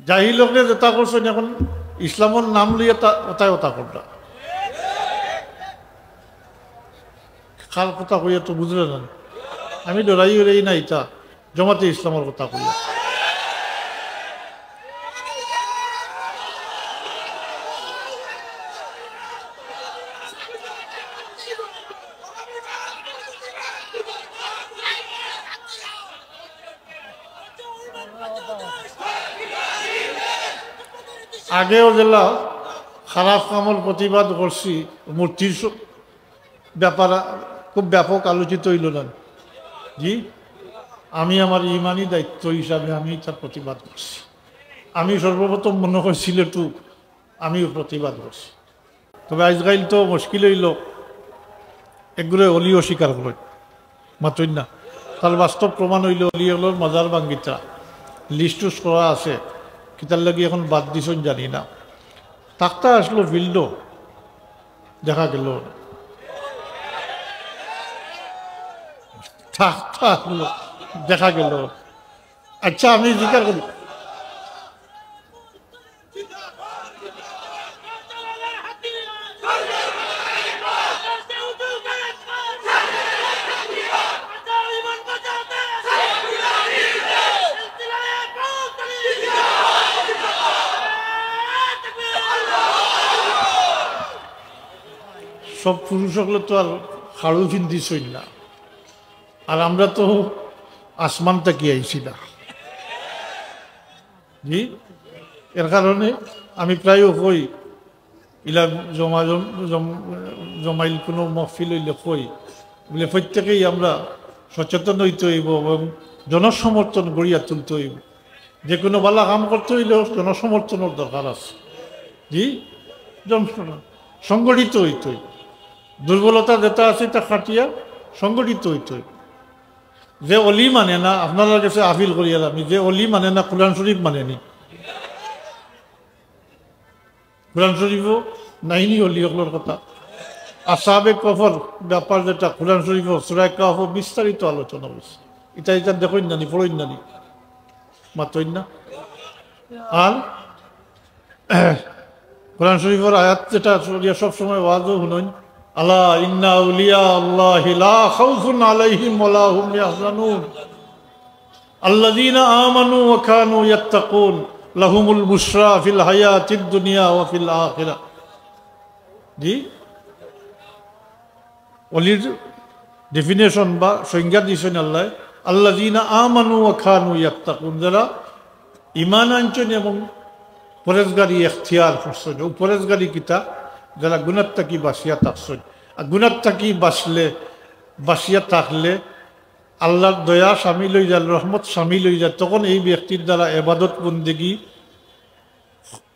জাহিল লোকরে যেটা করছেন এখন ইসলামের নাম লিয়ে ওটাই ওটা করলা কার কথা কইয়া তো বুঝলে না আমি ডরাই উড়াই না এটা জমাতে ইসলামের কথা কইয়া আগেও জেলা খারাপ কামর প্রতিবাদ করছি মূর্তির ব্যাপার খুব ব্যাপক আলোচিত হইল না জি আমি আমার ইমানি দায়িত্ব হিসাবে আমি তার প্রতিবাদ করছি আমি সর্বপ্রথম মনে করছিল একটু আমিও প্রতিবাদ করছি তবে আজকাল তো মুশকিল হইল এগুলো অলিও স্বীকার করে মাতই না তার বাস্তব প্রমাণ হইল অলি হলোর মজার বাঙ্গিতা লিস্ট করা আছে কিতার লাগি এখন বাদ দিছন জানি না তাকতা আসলো ফিল্ড দেখা গেল তাকতা আসলো দেখা গেল আচ্ছা আমি জিজ্ঞাসা করি সব পুরুষগুলো তো আর খাড়ু ফিন্দিছই না আর আমরা তো আসমান তাকি আইছি না জি এর কারণে আমি প্রায় কই ইলা জমাইল কোনো মহফিল হইলে কই বলে প্রত্যেকেই আমরা সচেতন হইতে হইব এবং জনসমর্থন গড়িয়া তুলতে হইব যে কোনো বালা কাম করতে হইলেও জনসমর্থনের দরকার আছে জি সংগঠিত হইতে হইব দুর্বলতা যেটা আছে তা খাটিয়া সংগঠিত হইতে হইব যে অলি মানে না আপনারা কাছে আপিল করিয়া আমি যে অলি মানে না কোরআন শরীফ মানেনি কোরআন শরীফও নাইনি অলি হকলোর কথা আসাবে কফর ব্যাপার যেটা কোরআন শরীফ সূরা কাহফ বিস্তারিত আলোচনা হয়েছে এটা দেখুন জানি পড়ুন জানি মাতই না আর কোরআন শরীফের আয়াত যেটা সবসময় ওয়াজও শুনুন আলা ইন্না আউলিয়া আল্লাহি লা খাউফুন আলাইহিম ওয়া লা হুম ইয়াহজানুন আল্লাযীনা আমানু ওয়া কানু ইয়াত্তাকুন লাহুমুল বুশরা ফিল হায়াতিদ দুনিয়া ওয়া ফিল আখিরাহ জি ওলির ডেফিনেশন বা সংজ্ঞা দিয়েছেন আল্লাহ আল্লাযীনা আমানু ওয়া কানু ইয়াত্তাকুন যারা ঈমান আনছেন এবং পরেজগারি এখতিয়ার করছেন ও পরেজগারি কিতা যারা গুনাহ থেকে বাঁচিয়া থাকছেন আর গুনাহ থেকে বাঁচিয়া থাকলে আল্লাহর দয়া শামিল হয়ে যায় রহমত শামিল হয়ে যায় তখন এই ব্যক্তির দ্বারা এবাদত বন্দেগী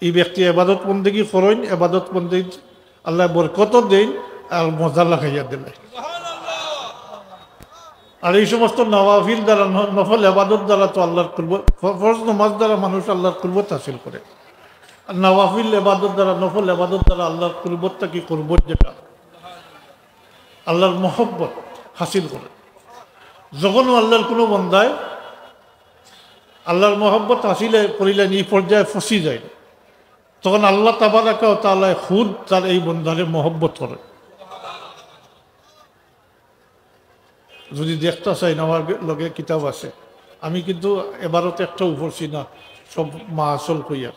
এই ব্যক্তি এবাদত বন্দেগী করেন এবাদত বন্দেগী আল্লাহ বরকত দেন আর মজা লাগাইয়া দিলে আর এই সমস্ত নওয়াফিল দ্বারা নফল এবাদত দ্বারা তো আল্লাহর কুরবত ফরজ নামাজ দ্বারা মানুষ আল্লাহর কুরবত হাসিল করে আর নওয়াফিল এবাদত দ্বারা নফল এবাদত দ্বারা আল্লাহর কুরবতটা কি কুরবত যেটা আল্লাহর মহব্বত হাসিল করে যখন আল্লাহর কোনো বন্দায় আল্লাহর মহব্বত হাসিলে করিলেন এই পর্যায়ে ফসি যায় তখন আল্লাহ তাবারাকা ওয়া তাআলা খুদ তার এই বন্দারে মহব্বত করে যদি দেখতে চাই না আমার লগে কিতাব আছে আমি কিন্তু এবারতে একটা উপরছি না সব মাহাসল কইয়ার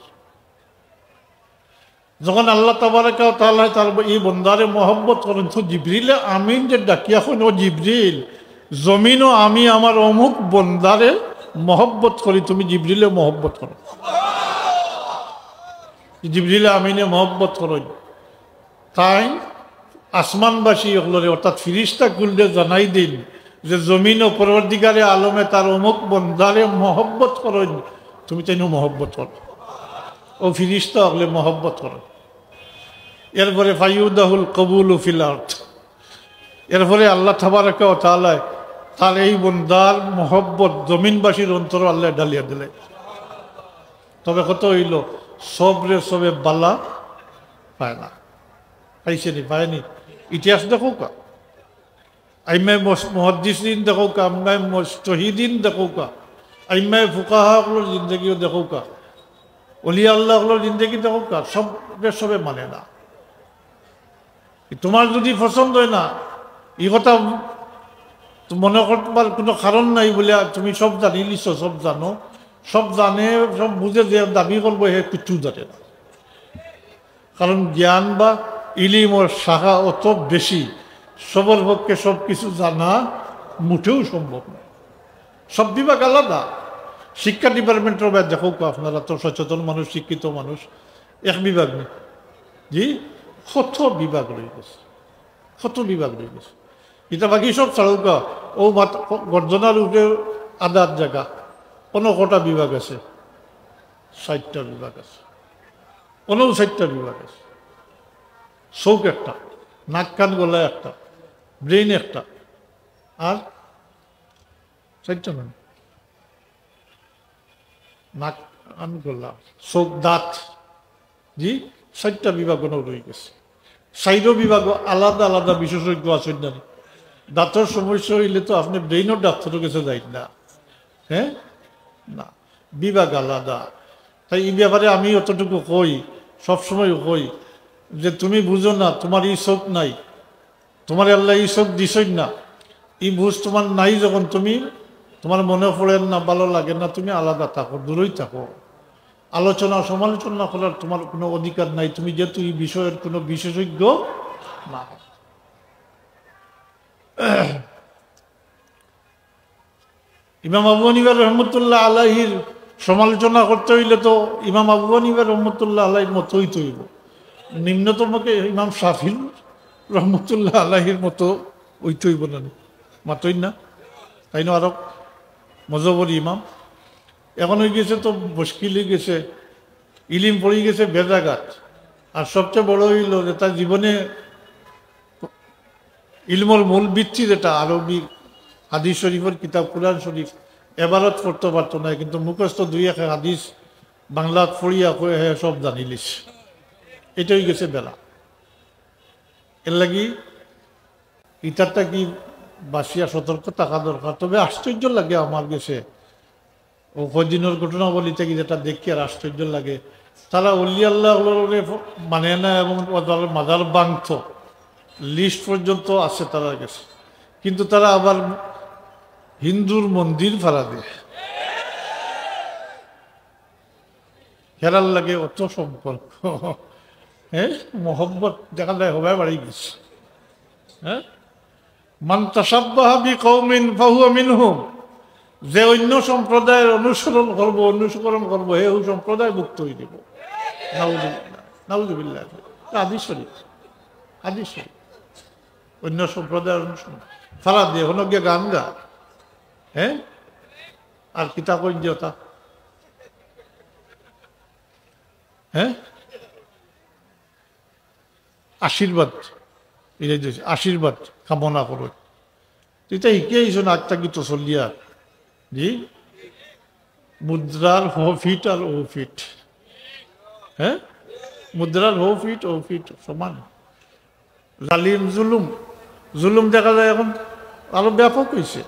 যখন আল্লাহ তাবারাকা ওয়া তাআলা তার এই বন্দারে মহব্বত করেন তো জিবরিলে আমিন যে ডাকিয়া হন ও জিবরিল জমিনও আমি আমার অমুক বন্দারে মহব্বত করি তুমি জিবরিলে মহব্বত করো জিবরিলে আমিনে মহব্বত করেন তাই আসমানবাসী হলরে অর্থাৎ ফিরিস্তা কুলরে জানাই দিন যে জমিন ও পরবর্তীকারে আলমে তার অমুক বন্দারে মহব্বত করেন তুমি তাই মহব্বত করো ও ফিরিস্তা হলে মহব্বত করো এরপরে ফাইউদাহুল কবুল ফিল আরদ এরপরে আল্লাহ তাবারাকা ওয়া তাআলা তার এই বন্দার মহব্বত জমিনবাসীর অন্তর আল্লাহ ডালিয়া দিলে তবে কত হইল সবরে সবে বালা পায় না পাইছে নি পায়নি ইতিহাস দেখো কা আইমায় মুহাদ্দিসিন দেখো কা আইমায় মুজতাহিদিন দেখো কা আইমায় ফুকাহাগুলোর জিন্দগিও দেখো কা অলিয়া আল্লাহ হলোর জিন্দগি দেখো সবে মানে না। তোমার যদি পছন্দ হয় না, এই কথা মনে করবার কোনো কারণ নাই বলে তুমি সব জানি লিছ, সব জানো, সব জানে, সব বুঝে যে দাবি করবো হে কিছু জানে না। কারণ জ্ঞান বা ইলিমর শাখা অত বেশি, সবার পক্ষে সব কিছু জানা মুঠেও সম্ভব নয়। সব বিভাগ আলাদা। শিক্ষা ডিপার্টমেন্টের ব্যাপার দেখো, আপনারা তো সচেতন মানুষ, শিক্ষিত মানুষ, এক বিভাগ নেই জি, কত বিভাগ রয়ে গেছে, কত বিভাগ রয়ে গেছে। এটা বাকি সব ছাড়ুকা ও গর্জনার উপরে আদার জায়গা কোনো কটা বিভাগ আছে, 60টা বিভাগ আছে, 59টা বিভাগ আছে। চৌক একটা, নাক কান গলা একটা, ব্রেইন একটা, আর 60টা মানে নাক কান গলা চৌক দাঁত জি, 60টা বিভাগ রয়ে গেছে। 4 বিভাগ আলাদা আলাদা বিশেষজ্ঞ আছেন না। দাঁতের সমস্যা হইলে তো আপনি ব্রেইনের ডাক্তারের কাছে যাই না, হ্যাঁ না, বিভাগ আলাদা। তাই এই ব্যাপারে আমি অতটুকু কই, সবসময় কই যে তুমি বুঝো না, তোমার এই চোখ নাই, তোমার আল্লাহ এই চোখ দিছই না, এই বুঝ তোমার নাই, যখন তুমি তোমার মনে পড়েন না, ভালো লাগে না, তুমি আলাদা থাকো, দূরেই থাকো। আলোচনা সমালোচনা করার তোমার কোনো অধিকার নাই, তুমি যেহেতু এই বিষয়ের কোনো বিশেষজ্ঞ না। ইমাম আবু হানিফা রহমতুল্লাহ আলাইহির সমালোচনা করতে হইলে তো ইমাম আবু হানিফা রহমতুল্লাহ আলাইহির মতোই তৈব, নিম্নতমকে ইমাম শাফির রহমতুল্লাহ আলাইহির মতো ওই তৈব না, মাতই না, তাই না? আরো মজবর ইমাম এখন হয়ে গেছে তো মুশকিল হয়ে গেছে, ইলিম পড়ে গেছে বেজাগাত। আর সবচেয়ে বড় হইল যে তার জীবনে ইলমর মূল ভিত্তি যেটা আরবি হাদিস শরীফের কিতাব কুরআন শরীফ এবারত পড়তে পারতো না, কিন্তু মুখস্থ 2-1 হাদিস বাংলা পড়িয়া সব জানিলিস। এটাই গেছে বেলা। এর লাগি ইটারটা কি বাসিয়া সতর্ক থাকা দরকার। তবে আশ্চর্য লাগে আমার গেছে ও কদিনের ঘটনাবলী থেকে যেটা দেখি, আর আশ্চর্য লাগে, তারা অলি আল্লাহ মানে না এবং মাজার বাংত লিস্ট পর্যন্ত আছে তারা গেছে, কিন্তু তারা আবার হিন্দুর মন্দির ভাড়া দেয়। হেরার লাগে অত সম্পর্ক, হ্যাঁ, মোহব্বত দেখা যায় হবাই বাড়ি গেছে। হ্যাঁ, মান তাসাব্বাহা বিকওমিন ফাহুয়া মিনহুম, যে অন্য সম্প্রদায়ের অনুসরণ করবো, অনুসরণ করবো, হে ওই সম্প্রদায় মুক্ত হয়ে দেব। নাউযুবিল্লাহ, নাউযুবিল্লাহ। হাদিস শরীফ, হাদিস শরীফ। অন্য সম্প্রদায়ের অনুসরণ ফারা দিয়ে হলো গিয়ে গান গা, হ্যাঁ, আর কিতা কই দিওতা, হ্যাঁ, আশীর্বাদ, আশীর্বাদ কামনা করো। এটা শিখিয়েছো না একটা গীত চলিয়া জি, মুদ্রার হো ফিট আর ও ফিট, হ্যাঁ, মুদ্রার হো ফিট ও ফিট সমান। জালিম জুলুম, জুলুম দেখা যায় এখন আরো ব্যাপক হয়েছে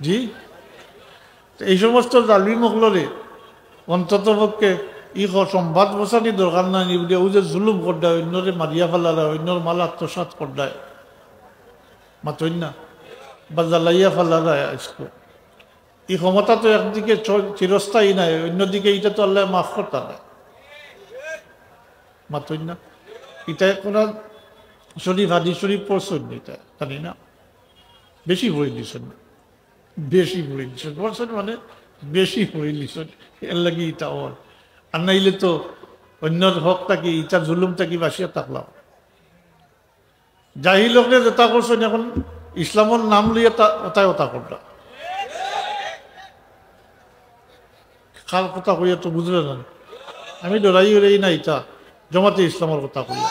জি। এই সমস্ত জালিম হলরে অন্তত পক্ষে সংবাদ বসানি দরকার নাই, ও যে জুলুম করদায়, অন্যরে মারিয়া ফেলারা, অন্যর মাল আত্মসাৎ করদায়, মাতই না, বা জ্বালাইয়া ফেলারা। এই ক্ষমতা তো একদিকে চিরস্থায়ী নাই, অন্যদিকে এটা তো আল্লাহ মাফ করতে নাই, মাতই না। এটা কোন শরীফ হাদিস শরীফ পড়ছেন, এটা জানি না, বেশি পড়ে দিচ্ছেন, বেশি পড়ে দিচ্ছেন, পড়ছেন মানে বেশি পড়ে দিচ্ছেন। এর লাগে ইটা ওর, আর নাইলে তো অন্যর হক থাকি, ইটার জুলুম থাকি বাসিয়া থাকলাম। জাহিল লোকে যেটা করছেন, এখন ইসলামের নাম লইয়া ওটাই ওটা করলাম। কার কথা কইয়া তো বুঝলে না, আমি ডরাই উড়াই না, ইটা জমাতে ইসলামের কথা কইয়া।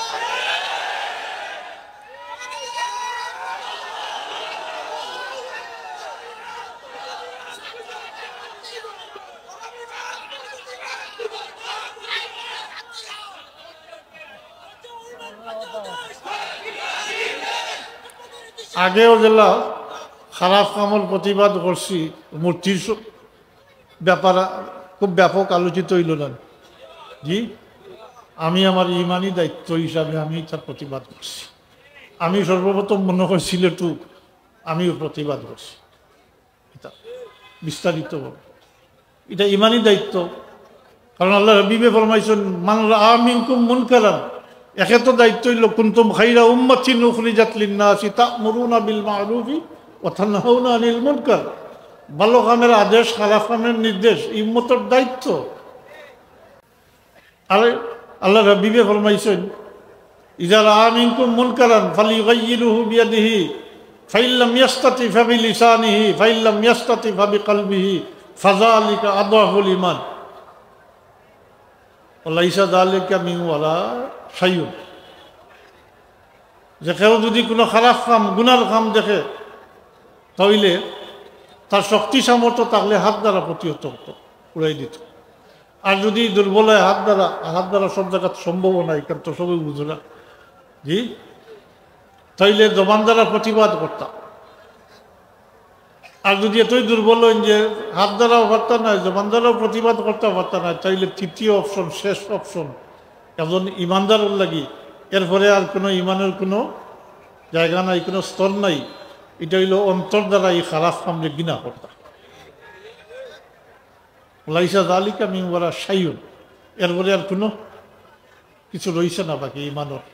আগেও যেলা খারাপ কামল প্রতিবাদ করছি, মূর্তির ব্যাপার খুব ব্যাপক আলোচিত হইল না, জি, আমি আমার ইমানি দায়িত্ব হিসাবে আমি তার প্রতিবাদ করছি। আমি সর্বপ্রথম মনে করছিল একটু আমিও প্রতিবাদ করছি, এটা বিস্তারিত বল, এটা ইমানি দায়িত্ব। কারণ আল্লাহ হাবিবে ফরমাইছেন মান রাআ মিনকুম মুনকারান, একে তো দায়িত্ব হইল কুনতুম খাইরা উম্মাতিন উখরিজাত লিন-নাসি তা'মুরুনা বিল মা'রুফি ওয়া তানহাউনা আনিল মুনকার। ভালো কামের আদেশ, খারাপ কামের নির্দেশ উম্মতের দায়িত্ব। আর আল্লাহ হাবিবে ফরমাইছেন ইযা রাআ মিনকুম মুনকারান ফালিয়ুগাইয়িরুহু বিয়াদিহি ফাইন লাম ইয়াস্তাতি ফাবিলিসানিহি ফাইন লাম ইয়াস্তাতি ফাবিকলবিহি ফাযালিকা আদওয়াফুল ঈমান ওয়ালাইসা যালিকা মিন ওয়ালা শাইউন। যে কেউ যদি কোনো খারাপ কাম, গুনার কাম দেখে, তাহলে তার শক্তি সামর্থ্য থাকলে হাত দ্বারা প্রতিহত হতো, উড়াই দিত। আর যদি দুর্বল হয় হাত দ্বারা সব জায়গা সম্ভব নাই, কারণ তো সবই বুঝো না, জি, তাইলে জবান দ্বারা প্রতিবাদ করতাম। আর যদি এতই দুর্বল হন যে হাত দ্বারাও পারতাম না, জবান দ্বারাও প্রতিবাদ করতে পারতাম না, তাইলে তৃতীয় অপশন, শেষ অপশন, একজন ইমানদার লাগি এরপরে আর কোনো ইমানের কোনো জায়গা নাই, কোনো স্তর নাই। এটা হইল অন্তর দ্বারা এই খারাপ কামরে ঘৃণা করতাম। লাইসা যালিকা মিন ওয়ারা শাইউন, এরপরে আর কোনো কিছু রইছে না বাকি ইমানের।